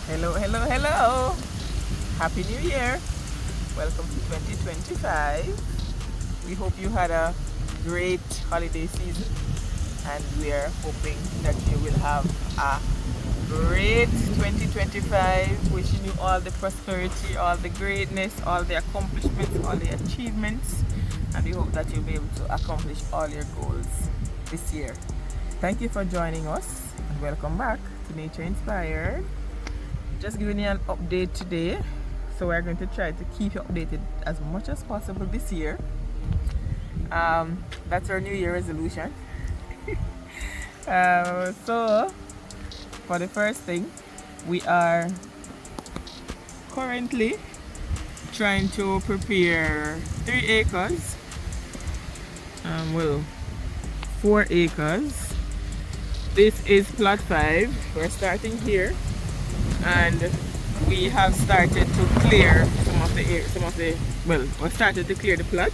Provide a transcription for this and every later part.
Hello, hello, hello. Happy New Year. Welcome to 2025. We hope you had a great holiday season and we are hoping that you will have a great 2025. Wishing you all the prosperity, all the greatness, all the accomplishments, all the achievements, and we hope that you'll be able to accomplish all your goals this year. Thank you for joining us and welcome back to Nature Inspired. Just giving you an update today, so we're going to try to keep you updated as much as possible this year. That's our New Year resolution. So for the first thing, we are currently trying to prepare 3 acres, 4 acres. This is plot 5. We're starting here, and we have started to clear we started to clear the plot.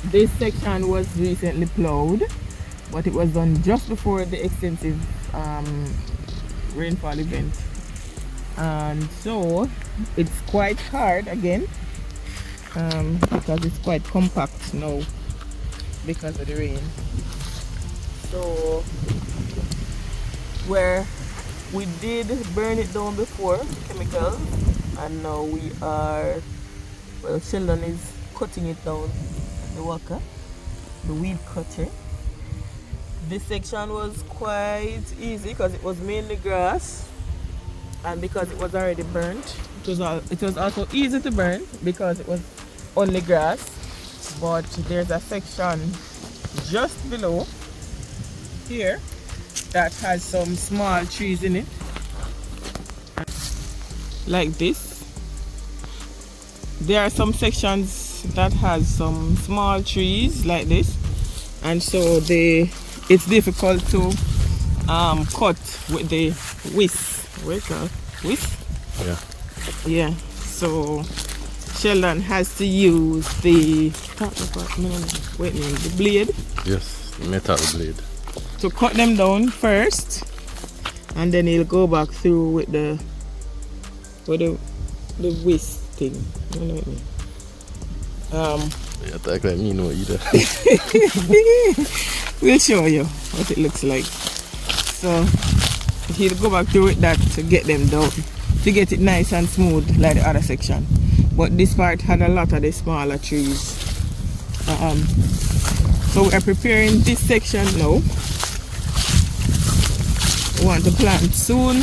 This section was recently plowed, but it was done just before the extensive rainfall event, and so it's quite hard again because it's quite compact now because of the rain. So where we did burn it down before, chemicals, and now we are, Sheldon is cutting it down, the worker, the weed cutter. This section was quite easy because it was mainly grass, and because it was already burnt, it was also easy to burn because it was only grass. But there's a section just below here that has some small trees in it, like this. There are some sections that has some small trees like this, and so it's difficult to cut with the whisk. What is that? Whisk? Yeah. So Sheldon has to use the blade. Yes, metal blade. To cut them down first, and then he'll go back through with the whisk thing. You know what I mean? You attack like me, no either. We'll show you what it looks like. So he'll go back through with that to get them down, to get it nice and smooth like the other section. But this part had a lot of the smaller trees. So we are preparing this section now. We want to plant soon.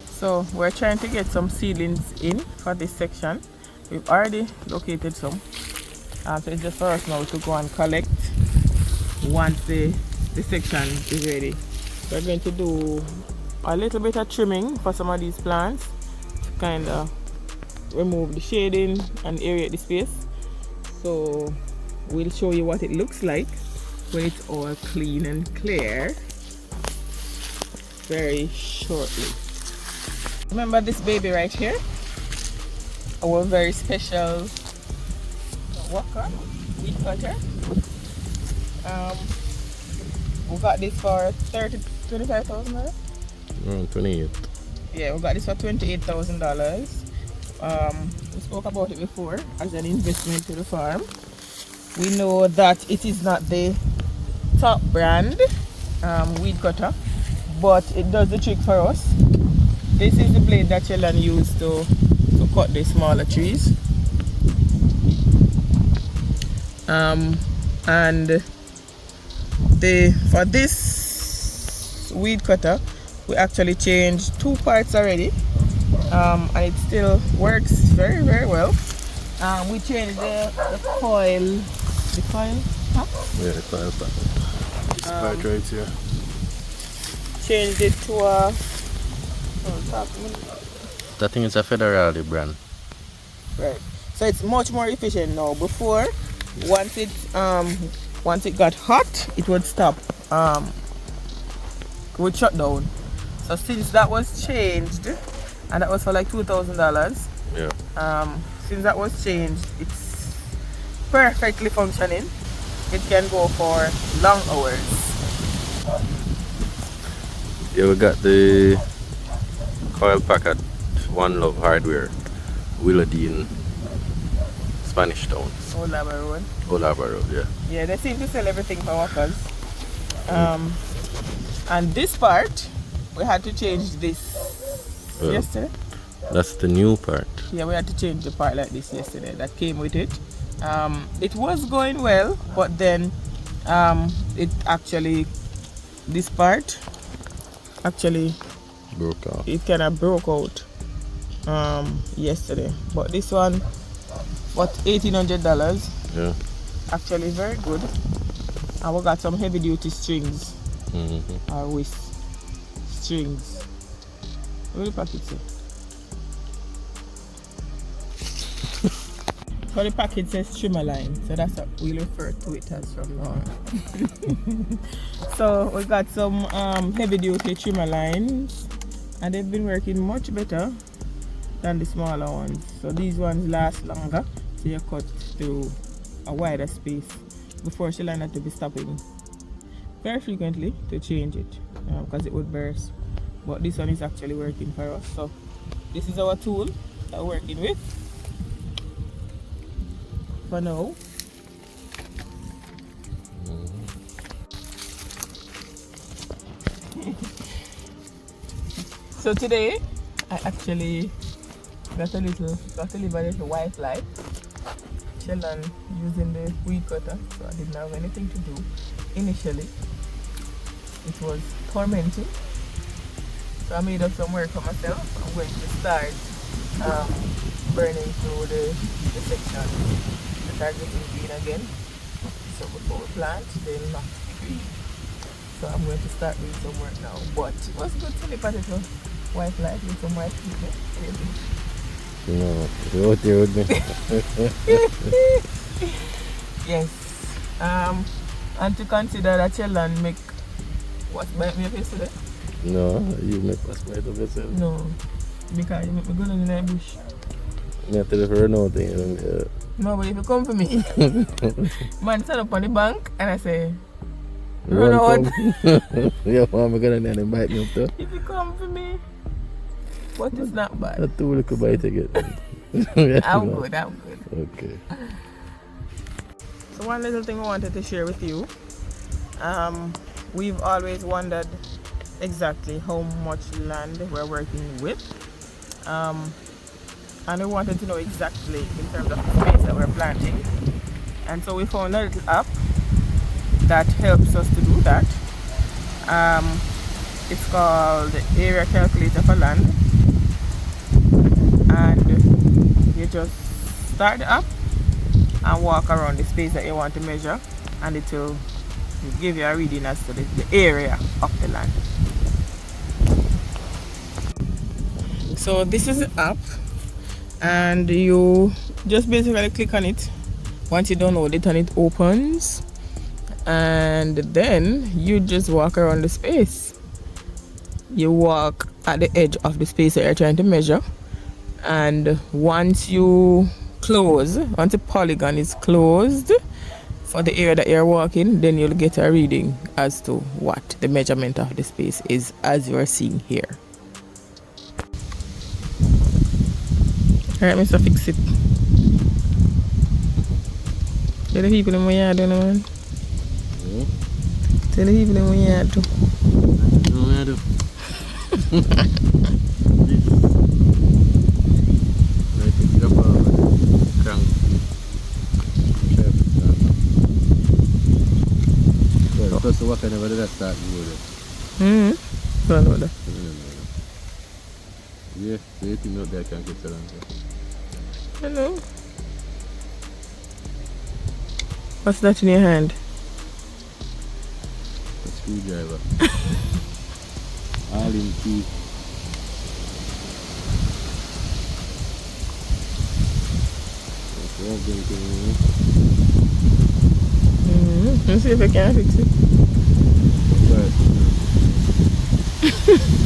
So we're trying to get some seedlings in for this section. We've already located some. So it's just for us now to go and collect once the section is ready. We're going to do a little bit of trimming for some of these plants to kind of remove the shading and aerate the space. So we'll show you what it looks like when it's all clean and clear very shortly. Remember this baby right here? Our very special weed cutter. We got this for $25,000. Around 28. Yeah, we got this for $28,000. We spoke about it before as an investment to the farm. We know that it is not the top brand weed cutter, but it does the trick for us. This is the blade that Sheldon used to cut the smaller trees. And for this weed cutter, we actually changed 2 parts already, and it still works very, very well. We changed the coil. The coil? Huh? Yeah, the coil part. This part right here. Changed it to a. That thing is a Federale brand. Right. So it's much more efficient now. Before, once it got hot, it would stop. It would shut down. So since that was changed, and that was for like $2,000. Yeah. Since that was changed, it's perfectly functioning. It can go for long hours. Yeah, we got the coil pack at One Love Hardware, Willardine, Spanish Town, Olaba Road. Olaba Road, yeah. Yeah, they seem to sell everything for workers. And this part, we had to change this yesterday. That's the new part. Yeah, we had to change the part like this yesterday. That came with it. It was going well, but then it actually, this part actually Broke off. it kind of broke out yesterday. But this one, what, $1,800? Yeah. Actually very good. And we got some heavy duty strings. Or with strings. What do the packet say? So the packet says trimmer line, so that's what we refer to it as from now on. So we got some heavy duty trimmer lines, and they've been working much better than the smaller ones. So these ones last longer, so you cut through a wider space before she line had to be stopping very frequently to change it because it would burst. But this one is actually working for us. So this is our tool that we're working with for now. So today I actually got a little white light. Sheldon using the weed cutter, so I didn't have anything to do. Initially it was tormenting, so I made up some work for myself. I'm going to start burning through the section that are getting green again. So before we plant, they'll not be green. So I'm going to start doing some work now. But it was good to look at it with white light with some white people. No, you're out there with me. Yes. And to consider that Sheldon make what, bite me up yesterday? No, you make us bite of yourself. No, because you make me go in the bush. I tell you for no thing. No, but if you come for me, man stand up on the bank and I say, run out. Yeah, I'm gonna go and bite me up too. If you come for me, what is not bad? Not too little bite again. I'm good. Okay. So one little thing I wanted to share with you. We've always wondered exactly how much land we're working with. And we wanted to know exactly in terms of the space that we're planting. And so we found a little app that helps us to do that. It's called Area Calculator for Land. And you just start the app and walk around the space that you want to measure, and it will give you a reading as to the area of the land. So this is the app, and you just basically click on it. Once you download it, and it opens, and then you just walk around the space. You walk at the edge of the space that you're trying to measure, and once the polygon is closed for the area that you're walking, then you'll get a reading as to what the measurement of the space is, as you're seeing here. Alright, Mr. Fix It. Tell the people in my yard, man. Tell the people in my yard too. So what kind of weather that start Don't know that. Yeah, so you think out there can get around there? Hello. What's that in your hand? A screwdriver. All in key. Let's see if I can fix it.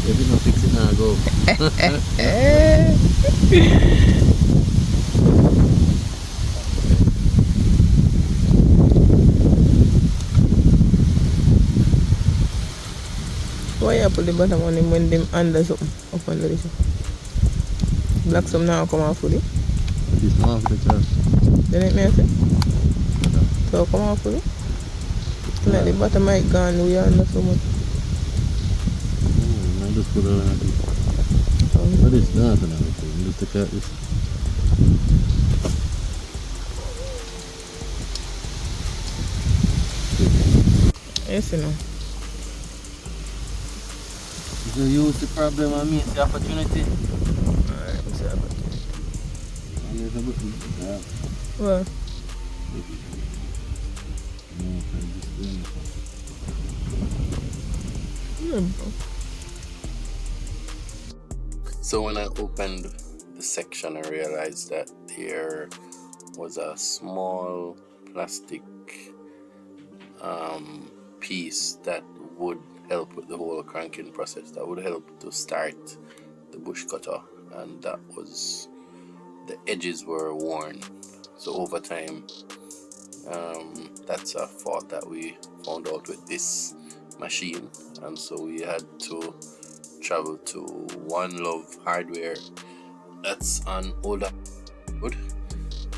If you don't fix it now, go. Why you put the bottom on him when them under something up under this? Black some now come off fully. This now for the charge. Then it may say. So come off fully. Like the bottom might gone, we are under so much. I just put it on it. What is that and everything? Just take out this. Yes, you know. You use the problem and meet the opportunity. Alright, what's the opportunity? Well. So when I opened the section, I realized that there was a small plastic piece that would help with the whole cranking process, that would help to start the bush cutter, and that was, the edges were worn. So over time, that's a fault that we found out with this machine, and so we had to travel to One Love Hardware that's on Older Road,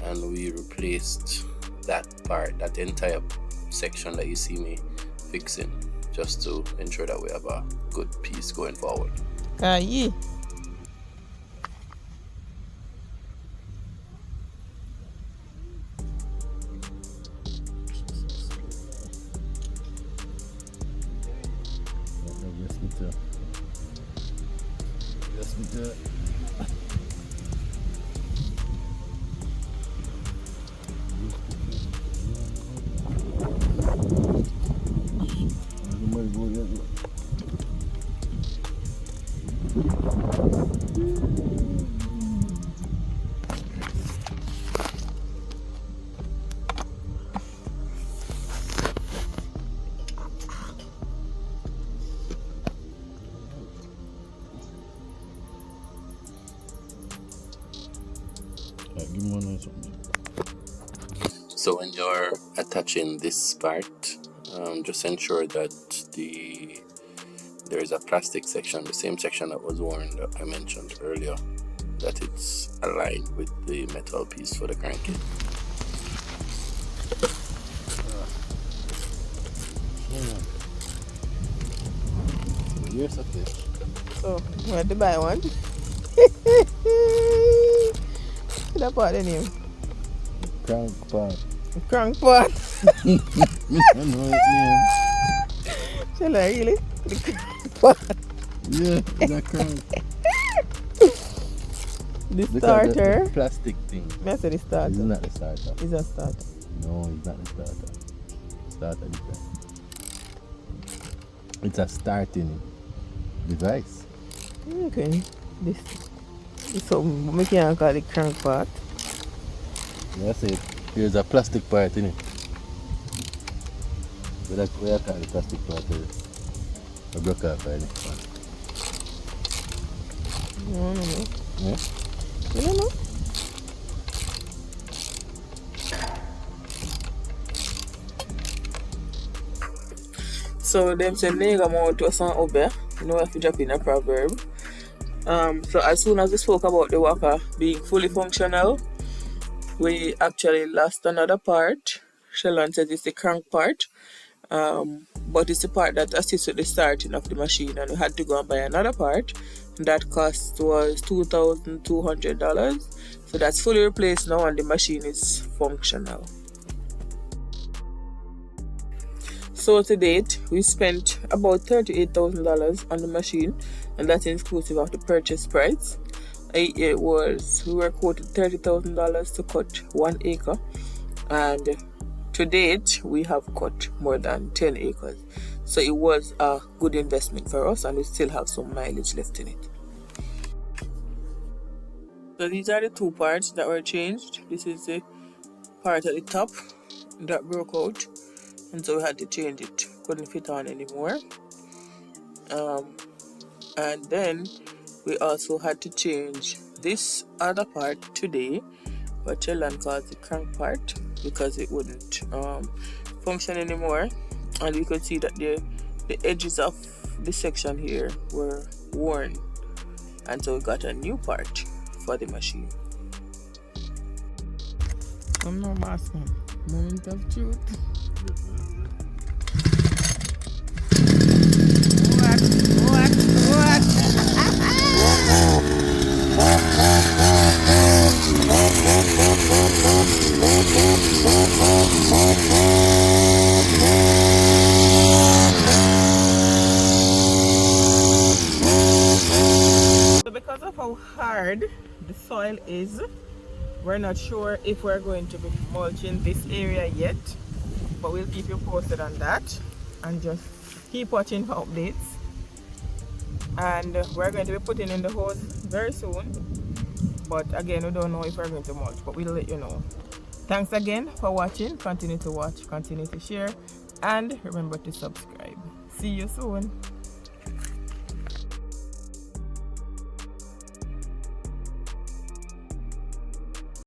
and we replaced that part, that entire section that you see me fixing, just to ensure that we have a good piece going forward. Yeah. Yes, we do. So when you're attaching this part, just ensure that there is a plastic section, the same section that was worn that I mentioned earlier, that it's aligned with the metal piece for the cranking. Here's a fish. So, you want to buy one? That part in him. Crank part. Crank part. I know it name. Shall I really? The crank part. Yeah, the crank. The starter. The plastic thing. I say the starter. It's not the starter. It's a starter. No, it's not the starter. Starter different. It's a starting device. Okay. This is something we can call the crank part. Yeah, I say there's a plastic part in it. But that's where I call the plastic part is. I broke off by it. I don't know. Yeah? I don't know. So them say nigga mount was on over. You know if you drop in a proverb. So as soon as we spoke about the walker being fully functional, we actually lost another part. Sheldon said it's the crank part. But it's the part that assists with the starting of the machine, and we had to go and buy another part. That cost was $2,200. So that's fully replaced now and the machine is functional. So to date, we spent about $38,000 on the machine, and that's inclusive of the purchase price. We were quoted $30,000 to cut 1 acre, and to date we have cut more than 10 acres. So it was a good investment for us, and we still have some mileage left in it. So these are the two parts that were changed. This is the part at the top that broke out, and so we had to change it. Couldn't fit on anymore. And then we also had to change this other part today, what Sheldon calls the crank part, because it wouldn't function anymore. And we could see that the edges of this section here were worn, and so we got a new part for the machine. Come now, boss man. Moment of truth. What? So because of how hard the soil is, we're not sure if we're going to be mulching this area yet, but we'll keep you posted on that and just keep watching for updates. And we're going to be putting in the hose very soon, but again, we don't know if we're going to mulch, but we'll let you know. Thanks again for watching. Continue to watch, continue to share, and remember to subscribe. See you soon.